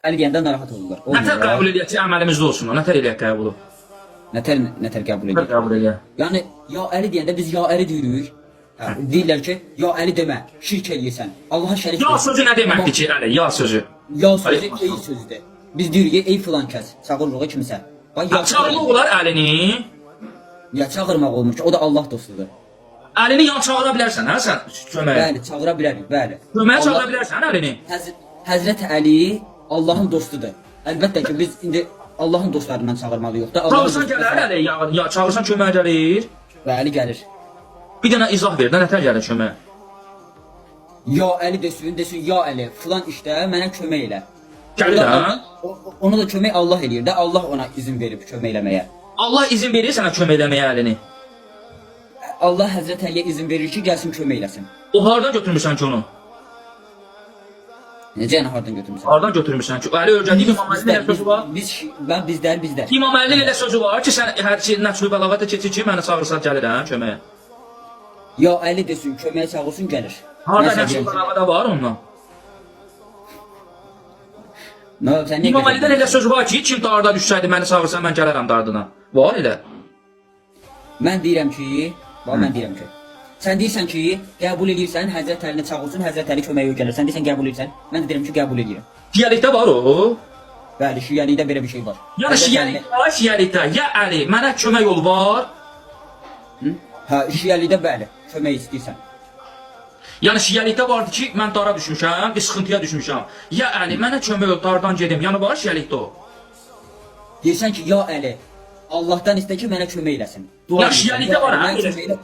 Əli deyəndə narahat olurlar. Nətər qəbul edək ki, əməlimizdə olsun o? Nətər eləyək qəbulu? Nətər qəbul edir? Nətər qəbul edək? Yəni ya Əli deyəndə biz ya Əli deyirik. Deyirlər ki, ya Əli demə, şirk eləyirsən. Allah'a şərik. Ya sözü nə deməkdir ki, Əli? Ya sözü. Ya sözü ey sözdür. Biz deyirik ey filan kəs, çağırırıq kimsə. Bax ya Çağırmaq olar Əlini. ya çağırmaq olmuş. O da Allah dostudur. Əlini yan çağıra bilərsən, hə sən köməyə? Bəli, çağıra bilərik, bəli. Köməyə çağıra bilərsən Əlini. Həzrət Əli Allahın dostudur. Əlbəttə ki, biz indi Allahın dostlarından çağırmalıyıq da. Çağırsan gələr Əli, ya çağırsan köməyə gəlir. Bəli, gəlir. Bir dənə izah ver də, nətər gəlir köməyə? Ya Əli desin, ya Əli, filan işdə mənə kömək elə. Gəlir hə? Ona da kömək Allah eləyir də, Allah ona izin verib kömək eləməyə. Allah izin verir sənə kömək eləməyə Əlini. Allah Həzrət Əliyə izin verir ki, gəlsin kömək eləsin. O hardan götürmüsən ki onu? Necə yəni hardan götürmüsən? Hardan götürmüsən ki? Əli öyrədi İmam Əlinin elə sözü var. Bizlər. İmam Əlinin elə sözü var ki, sən hər şey nəçlü bəlağata keçir ki, məni çağırsan gəlirəm köməyə. Ya Əli desin, köməyə çağırsın, gəlir. Harda nəçlü bəlağata var ondan? İmam Əlidən elə söz var ki, kim darda düşsəydi məni çağırsan, mən gələrəm dardına. Var elə. Mən deyirəm ki, sən deyirsən ki, qəbul edirsən, Həzrət Əlini çağırsın, Həzrət Əli köməyə gəlir. Sən deyirsən qəbul edirsən, mən də deyirəm ki, qəbul edirəm. Şiəlikdə var o. Bəli, şiəlikdə belə bir şey var. Yəni şiəlikdə, ya Əli, mənə kömək yolu var. Hə, şiəlikdə bəli, kömək istəyirsən. Yəni şiəlikdə vardı ki, mən dara düşmüşəm, bir sıxıntıya düşmüşəm. Ya Əli, mənə kömək yolu, dardan gedim. Yəni var şiəlikdə o. Deyirsən ki, ya Əli, Allahdan istə ki, mənə kömək eləsin. Ya şiəlikdə var, hə?